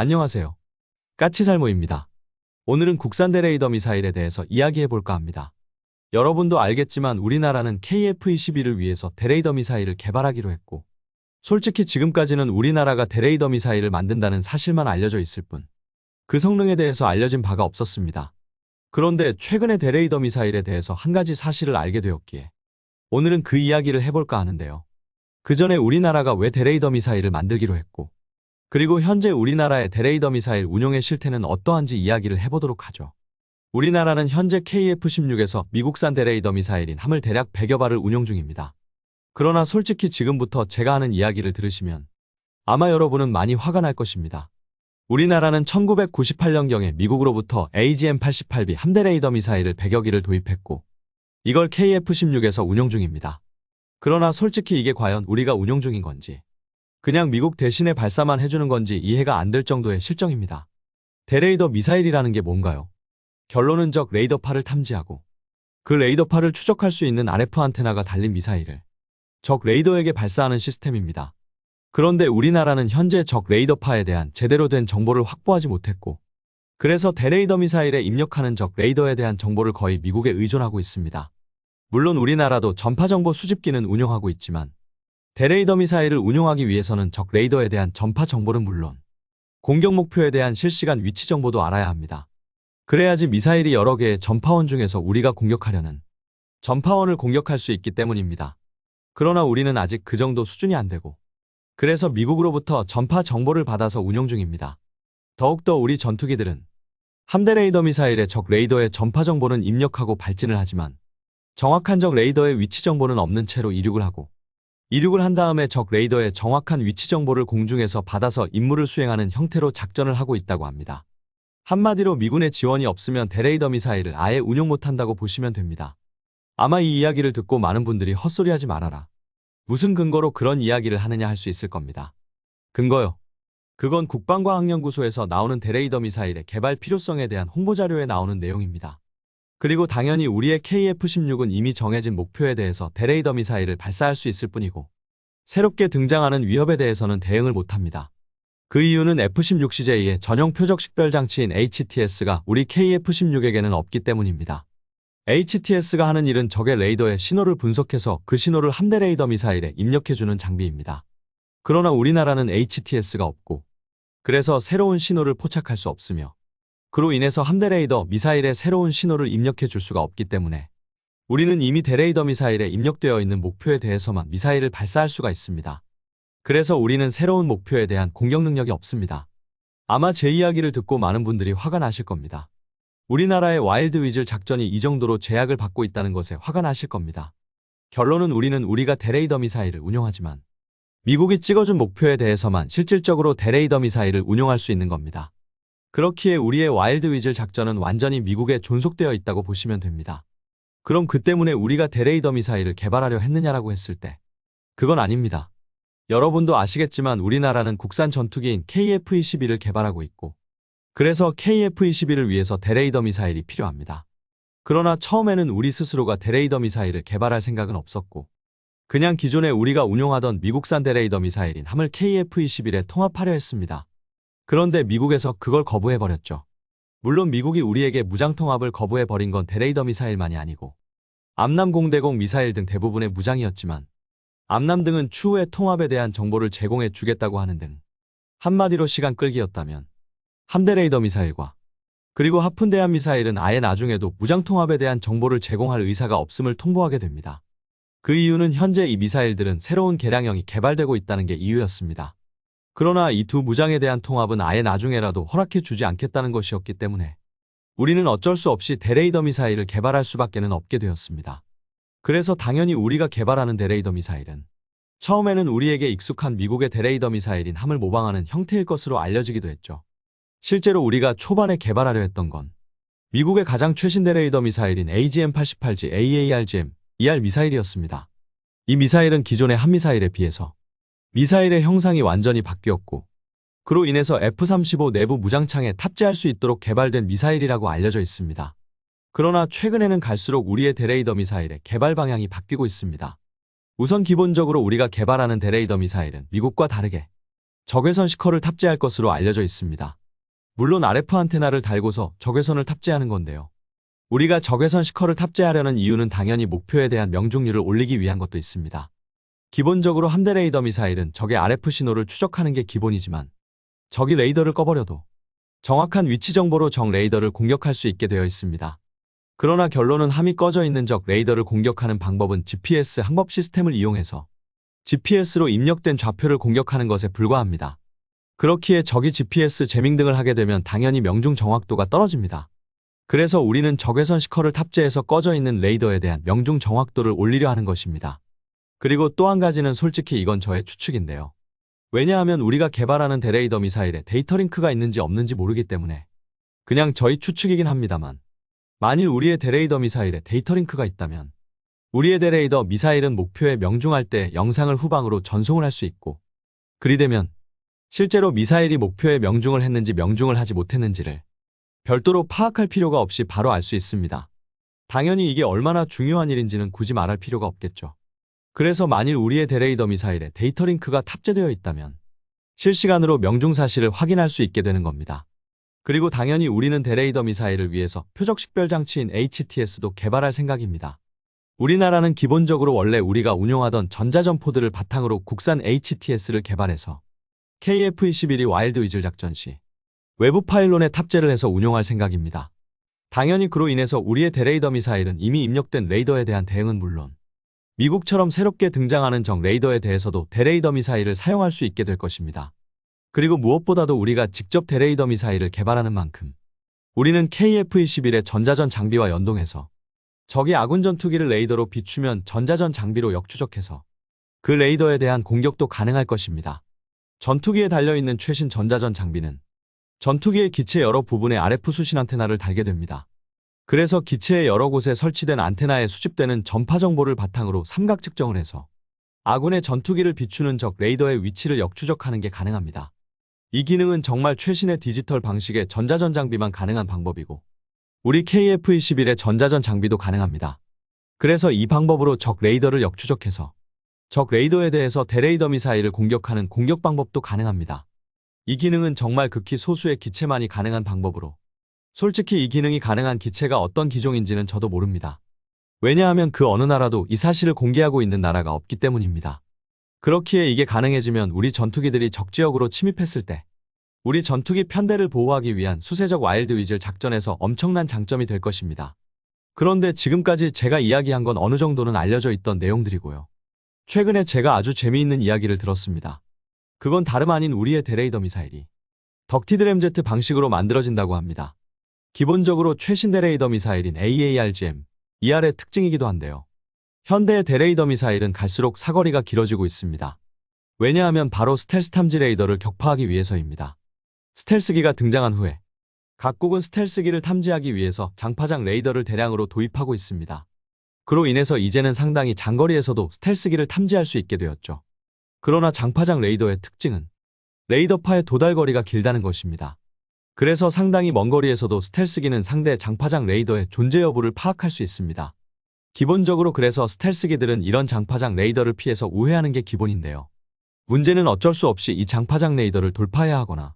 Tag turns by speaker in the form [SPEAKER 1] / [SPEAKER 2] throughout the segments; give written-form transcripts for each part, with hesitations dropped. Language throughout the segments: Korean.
[SPEAKER 1] 안녕하세요. 까치살모입니다. 오늘은 국산 대레이더 미사일에 대해서 이야기해볼까 합니다. 여러분도 알겠지만 우리나라는 KF-21을 위해서 대레이더 미사일을 개발하기로 했고, 솔직히 지금까지는 우리나라가 대레이더 미사일을 만든다는 사실만 알려져 있을 뿐, 그 성능에 대해서 알려진 바가 없었습니다. 그런데 최근에 대레이더 미사일에 대해서 한 가지 사실을 알게 되었기에, 오늘은 그 이야기를 해볼까 하는데요. 그 전에 우리나라가 왜 대레이더 미사일을 만들기로 했고, 그리고 현재 우리나라의 대레이더 미사일 운용의 실태는 어떠한지 이야기를 해보도록 하죠. 우리나라는 현재 KF-16에서 미국산 대레이더 미사일인 함을 대략 100여 발을 운용 중입니다. 그러나 솔직히 지금부터 제가 하는 이야기를 들으시면 아마 여러분은 많이 화가 날 것입니다. 우리나라는 1998년경에 미국으로부터 AGM-88B 함대 레이더 미사일을 100여 기를 도입했고, 이걸 KF-16에서 운용 중입니다. 그러나 솔직히 이게 과연 우리가 운용 중인 건지, 그냥 미국 대신에 발사만 해주는 건지 이해가 안 될 정도의 실정입니다. 대레이더 미사일이라는 게 뭔가요? 결론은 적 레이더파를 탐지하고 그 레이더파를 추적할 수 있는 RF 안테나가 달린 미사일을 적 레이더에게 발사하는 시스템입니다. 그런데 우리나라는 현재 적 레이더파에 대한 제대로 된 정보를 확보하지 못했고, 그래서 대레이더 미사일에 입력하는 적 레이더에 대한 정보를 거의 미국에 의존하고 있습니다. 물론 우리나라도 전파정보 수집기는 운용하고 있지만, 대레이더 미사일을 운용하기 위해서는 적 레이더에 대한 전파 정보는 물론 공격 목표에 대한 실시간 위치 정보도 알아야 합니다. 그래야지 미사일이 여러 개의 전파원 중에서 우리가 공격하려는 전파원을 공격할 수 있기 때문입니다. 그러나 우리는 아직 그 정도 수준이 안 되고, 그래서 미국으로부터 전파 정보를 받아서 운용 중입니다. 더욱더 우리 전투기들은 함대 레이더 미사일의 적 레이더의 전파 정보는 입력하고 발진을 하지만 정확한 적 레이더의 위치 정보는 없는 채로 이륙을 하고, 이륙을 한 다음에 적 레이더의 정확한 위치 정보를 공중에서 받아서 임무를 수행하는 형태로 작전을 하고 있다고 합니다. 한마디로 미군의 지원이 없으면 대레이더 미사일을 아예 운용 못한다고 보시면 됩니다. 아마 이 이야기를 듣고 많은 분들이 헛소리하지 말아라, 무슨 근거로 그런 이야기를 하느냐 할 수 있을 겁니다. 근거요? 그건 국방과학연구소에서 나오는 대레이더 미사일의 개발 필요성에 대한 홍보자료에 나오는 내용입니다. 그리고 당연히 우리의 KF-16은 이미 정해진 목표에 대해서 대레이더 미사일을 발사할 수 있을 뿐이고, 새롭게 등장하는 위협에 대해서는 대응을 못합니다. 그 이유는 F-16CJ의 전용 표적 식별 장치인 HTS가 우리 KF-16에게는 없기 때문입니다. HTS가 하는 일은 적의 레이더의 신호를 분석해서 그 신호를 함대 레이더 미사일에 입력해주는 장비입니다. 그러나 우리나라는 HTS가 없고, 그래서 새로운 신호를 포착할 수 없으며, 그로 인해서 함대 레이더 미사일에 새로운 신호를 입력해 줄 수가 없기 때문에 우리는 이미 대레이더 미사일에 입력되어 있는 목표에 대해서만 미사일을 발사할 수가 있습니다. 그래서 우리는 새로운 목표에 대한 공격 능력이 없습니다. 아마 제 이야기를 듣고 많은 분들이 화가 나실 겁니다. 우리나라의 와일드 위즐 작전이 이 정도로 제약을 받고 있다는 것에 화가 나실 겁니다. 결론은 우리는 우리가 대레이더 미사일을 운용하지만 미국이 찍어준 목표에 대해서만 실질적으로 대레이더 미사일을 운용할 수 있는 겁니다. 그렇기에 우리의 와일드 위즐 작전은 완전히 미국에 존속되어 있다고 보시면 됩니다. 그럼 그 때문에 우리가 대레이더 미사일을 개발하려 했느냐라고 했을 때, 그건 아닙니다. 여러분도 아시겠지만 우리나라는 국산 전투기인 KF-21을 개발하고 있고, 그래서 KF-21을 위해서 대레이더 미사일이 필요합니다. 그러나 처음에는 우리 스스로가 대레이더 미사일을 개발할 생각은 없었고, 그냥 기존에 우리가 운용하던 미국산 대레이더 미사일인 함을 KF-21에 통합하려 했습니다. 그런데 미국에서 그걸 거부해버렸죠. 물론 미국이 우리에게 무장통합을 거부해버린 건 대레이더 미사일만이 아니고 암남0대공 미사일 등 대부분의 무장이었지만, 암남 등은 추후에 통합에 대한 정보를 제공해 주겠다고 하는 등 한마디로 시간 끌기였다면, 함대 레이더 미사일과 그리고 하푼대함 미사일은 아예 나중에도 무장통합에 대한 정보를 제공할 의사가 없음을 통보하게 됩니다. 그 이유는 현재 이 미사일들은 새로운 개량형이 개발되고 있다는 게 이유였습니다. 그러나 이 두 무장에 대한 통합은 아예 나중에라도 허락해 주지 않겠다는 것이었기 때문에 우리는 어쩔 수 없이 대레이더 미사일을 개발할 수밖에는 없게 되었습니다. 그래서 당연히 우리가 개발하는 대레이더 미사일은 처음에는 우리에게 익숙한 미국의 대레이더 미사일인 함을 모방하는 형태일 것으로 알려지기도 했죠. 실제로 우리가 초반에 개발하려 했던 건 미국의 가장 최신 대레이더 미사일인 AGM-88G AARGM-ER 미사일이었습니다. 이 미사일은 기존의 함 미사일에 비해서 미사일의 형상이 완전히 바뀌었고, 그로 인해서 F-35 내부 무장창에 탑재할 수 있도록 개발된 미사일이라고 알려져 있습니다. 그러나 최근에는 갈수록 우리의 대레이더 미사일의 개발 방향이 바뀌고 있습니다. 우선 기본적으로 우리가 개발하는 대레이더 미사일은 미국과 다르게 적외선 시커를 탑재할 것으로 알려져 있습니다. 물론 RF 안테나를 달고서 적외선을 탑재하는 건데요. 우리가 적외선 시커를 탑재하려는 이유는 당연히 목표에 대한 명중률을 올리기 위한 것도 있습니다. 기본적으로 함대 레이더 미사일은 적의 RF 신호를 추적하는 게 기본이지만 적이 레이더를 꺼버려도 정확한 위치 정보로 적 레이더를 공격할 수 있게 되어 있습니다. 그러나 결론은 함이 꺼져 있는 적 레이더를 공격하는 방법은 GPS 항법 시스템을 이용해서 GPS로 입력된 좌표를 공격하는 것에 불과합니다. 그렇기에 적이 GPS 재밍 등을 하게 되면 당연히 명중 정확도가 떨어집니다. 그래서 우리는 적외선 시커를 탑재해서 꺼져 있는 레이더에 대한 명중 정확도를 올리려 하는 것입니다. 그리고 또 한 가지는 솔직히 이건 저의 추측인데요. 왜냐하면 우리가 개발하는 대레이더 미사일에 데이터 링크가 있는지 없는지 모르기 때문에 그냥 저희 추측이긴 합니다만 만일 우리의 대레이더 미사일에 데이터 링크가 있다면 우리의 대레이더 미사일은 목표에 명중할 때 영상을 후방으로 전송을 할 수 있고 그리 되면 실제로 미사일이 목표에 명중을 했는지 명중을 하지 못했는지를 별도로 파악할 필요가 없이 바로 알 수 있습니다. 당연히 이게 얼마나 중요한 일인지는 굳이 말할 필요가 없겠죠. 그래서 만일 우리의 대레이더 미사일에 데이터 링크가 탑재되어 있다면 실시간으로 명중 사실을 확인할 수 있게 되는 겁니다. 그리고 당연히 우리는 대레이더 미사일을 위해서 표적 식별 장치인 HTS도 개발할 생각입니다. 우리나라는 기본적으로 원래 우리가 운용하던 전자점포들을 바탕으로 국산 HTS를 개발해서 KF-21이 와일드 위즐 작전 시 외부 파일론에 탑재를 해서 운용할 생각입니다. 당연히 그로 인해서 우리의 대레이더 미사일은 이미 입력된 레이더에 대한 대응은 물론 미국처럼 새롭게 등장하는 적 레이더에 대해서도 대레이더 미사일을 사용할 수 있게 될 것입니다. 그리고 무엇보다도 우리가 직접 대레이더 미사일을 개발하는 만큼 우리는 KF-21의 전자전 장비와 연동해서 적이 아군 전투기를 레이더로 비추면 전자전 장비로 역추적해서 그 레이더에 대한 공격도 가능할 것입니다. 전투기에 달려있는 최신 전자전 장비는 전투기의 기체 여러 부분에 RF 수신 안테나를 달게 됩니다. 그래서 기체의 여러 곳에 설치된 안테나에 수집되는 전파 정보를 바탕으로 삼각 측정을 해서 아군의 전투기를 비추는 적 레이더의 위치를 역추적하는 게 가능합니다. 이 기능은 정말 최신의 디지털 방식의 전자전 장비만 가능한 방법이고 우리 KF-21의 전자전 장비도 가능합니다. 그래서 이 방법으로 적 레이더를 역추적해서 적 레이더에 대해서 대레이더 미사일을 공격하는 공격 방법도 가능합니다. 이 기능은 정말 극히 소수의 기체만이 가능한 방법으로 솔직히 이 기능이 가능한 기체가 어떤 기종인지는 저도 모릅니다. 왜냐하면 그 어느 나라도 이 사실을 공개하고 있는 나라가 없기 때문입니다. 그렇기에 이게 가능해지면 우리 전투기들이 적지역으로 침입했을 때 우리 전투기 편대를 보호하기 위한 수세적 와일드 위즐 작전에서 엄청난 장점이 될 것입니다. 그런데 지금까지 제가 이야기한 건 어느 정도는 알려져 있던 내용들이고요. 최근에 제가 아주 재미있는 이야기를 들었습니다. 그건 다름 아닌 우리의 대레이더 미사일이 덕티드 램제트 방식으로 만들어진다고 합니다. 기본적으로 최신 대레이더 미사일인 AARGM, ER의 특징이기도 한데요. 현대의 대레이더 미사일은 갈수록 사거리가 길어지고 있습니다. 왜냐하면 바로 스텔스 탐지 레이더를 격파하기 위해서입니다. 스텔스기가 등장한 후에 각국은 스텔스기를 탐지하기 위해서 장파장 레이더를 대량으로 도입하고 있습니다. 그로 인해서 이제는 상당히 장거리에서도 스텔스기를 탐지할 수 있게 되었죠. 그러나 장파장 레이더의 특징은 레이더파의 도달거리가 길다는 것입니다. 그래서 상당히 먼 거리에서도 스텔스기는 상대 장파장 레이더의 존재 여부를 파악할 수 있습니다. 기본적으로 그래서 스텔스기들은 이런 장파장 레이더를 피해서 우회하는 게 기본인데요. 문제는 어쩔 수 없이 이 장파장 레이더를 돌파해야 하거나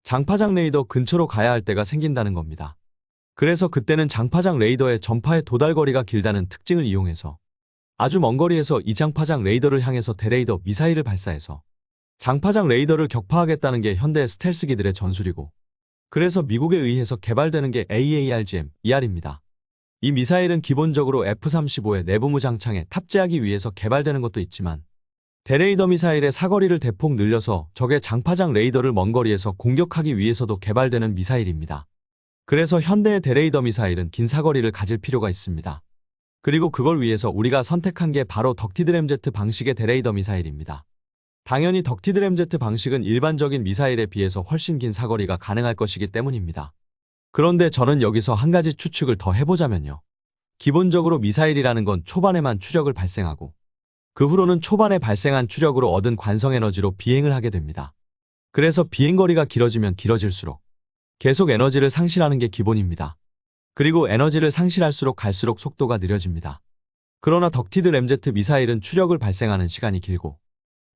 [SPEAKER 1] 장파장 레이더 근처로 가야 할 때가 생긴다는 겁니다. 그래서 그때는 장파장 레이더의 전파의 도달거리가 길다는 특징을 이용해서 아주 먼 거리에서 이 장파장 레이더를 향해서 대레이더 미사일을 발사해서 장파장 레이더를 격파하겠다는 게 현대 스텔스기들의 전술이고 그래서 미국에 의해서 개발되는 게 AARGM, ER입니다. 이 미사일은 기본적으로 F-35의 내부 무장창에 탑재하기 위해서 개발되는 것도 있지만 대레이더 미사일의 사거리를 대폭 늘려서 적의 장파장 레이더를 먼 거리에서 공격하기 위해서도 개발되는 미사일입니다. 그래서 현대의 대레이더 미사일은 긴 사거리를 가질 필요가 있습니다. 그리고 그걸 위해서 우리가 선택한 게 바로 덕티드 램제트 방식의 대레이더 미사일입니다. 당연히 덕티드 램제트 방식은 일반적인 미사일에 비해서 훨씬 긴 사거리가 가능할 것이기 때문입니다. 그런데 저는 여기서 한 가지 추측을 더 해보자면요. 기본적으로 미사일이라는 건 초반에만 추력을 발생하고 그 후로는 초반에 발생한 추력으로 얻은 관성 에너지로 비행을 하게 됩니다. 그래서 비행거리가 길어지면 길어질수록 계속 에너지를 상실하는 게 기본입니다. 그리고 에너지를 상실할수록 갈수록 속도가 느려집니다. 그러나 덕티드 램제트 미사일은 추력을 발생하는 시간이 길고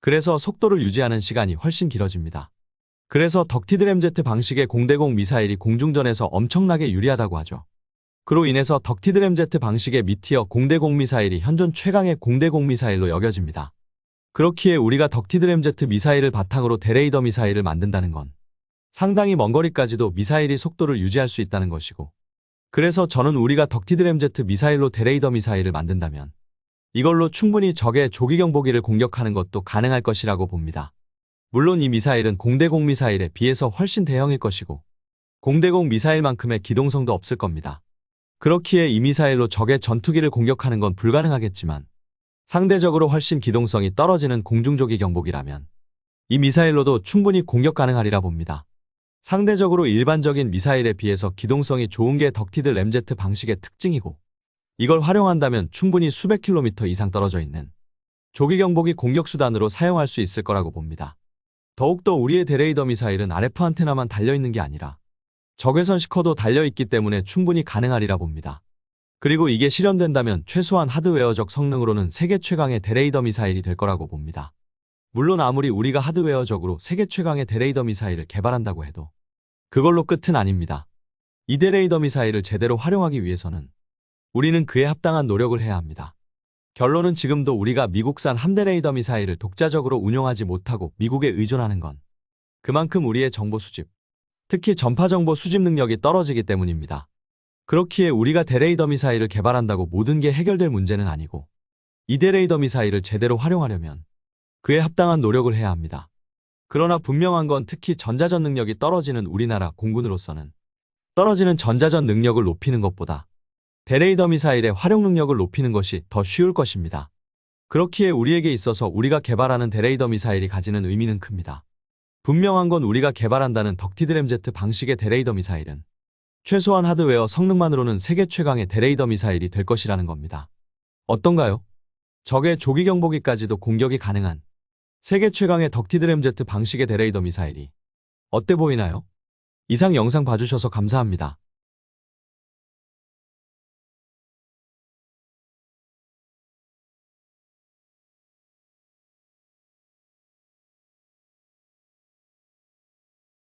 [SPEAKER 1] 그래서 속도를 유지하는 시간이 훨씬 길어집니다. 그래서 덕티드 램제트 방식의 공대공 미사일이 공중전에서 엄청나게 유리하다고 하죠. 그로 인해서 덕티드 램제트 방식의 미티어 공대공 미사일이 현존 최강의 공대공 미사일로 여겨집니다. 그렇기에 우리가 덕티드 램제트 미사일을 바탕으로 대레이더 미사일을 만든다는 건 상당히 먼 거리까지도 미사일이 속도를 유지할 수 있다는 것이고, 그래서 저는 우리가 덕티드 램제트 미사일로 대레이더 미사일을 만든다면 이걸로 충분히 적의 조기 경보기를 공격하는 것도 가능할 것이라고 봅니다. 물론 이 미사일은 공대공 미사일에 비해서 훨씬 대형일 것이고 공대공 미사일만큼의 기동성도 없을 겁니다. 그렇기에 이 미사일로 적의 전투기를 공격하는 건 불가능하겠지만 상대적으로 훨씬 기동성이 떨어지는 공중조기 경보기라면 이 미사일로도 충분히 공격 가능하리라 봅니다. 상대적으로 일반적인 미사일에 비해서 기동성이 좋은 게 덕티드 램제트 방식의 특징이고, 이걸 활용한다면 충분히 수백 킬로미터 이상 떨어져 있는 조기 경보기 공격 수단으로 사용할 수 있을 거라고 봅니다. 더욱더 우리의 대레이더 미사일은 RF 안테나만 달려있는 게 아니라 적외선 시커도 달려있기 때문에 충분히 가능하리라 봅니다. 그리고 이게 실현된다면 최소한 하드웨어적 성능으로는 세계 최강의 대레이더 미사일이 될 거라고 봅니다. 물론 아무리 우리가 하드웨어적으로 세계 최강의 대레이더 미사일을 개발한다고 해도 그걸로 끝은 아닙니다. 이 대레이더 미사일을 제대로 활용하기 위해서는 우리는 그에 합당한 노력을 해야 합니다. 결론은 지금도 우리가 미국산 함대 레이더 미사일을 독자적으로 운용하지 못하고 미국에 의존하는 건 그만큼 우리의 정보 수집, 특히 전파 정보 수집 능력이 떨어지기 때문입니다. 그렇기에 우리가 대레이더 미사일을 개발한다고 모든 게 해결될 문제는 아니고, 이 대레이더 미사일을 제대로 활용하려면 그에 합당한 노력을 해야 합니다. 그러나 분명한 건 특히 전자전 능력이 떨어지는 우리나라 공군으로서는 떨어지는 전자전 능력을 높이는 것보다 대레이더 미사일의 활용 능력을 높이는 것이 더 쉬울 것입니다. 그렇기에 우리에게 있어서 우리가 개발하는 대레이더 미사일이 가지는 의미는 큽니다. 분명한 건 우리가 개발한다는 덕티드 램제트 방식의 대레이더 미사일은 최소한 하드웨어 성능만으로는 세계 최강의 대레이더 미사일이 될 것이라는 겁니다. 어떤가요? 적의 조기 경보기까지도 공격이 가능한 세계 최강의 덕티드 램제트 방식의 대레이더 미사일이 어때 보이나요? 이상 영상 봐주셔서 감사합니다.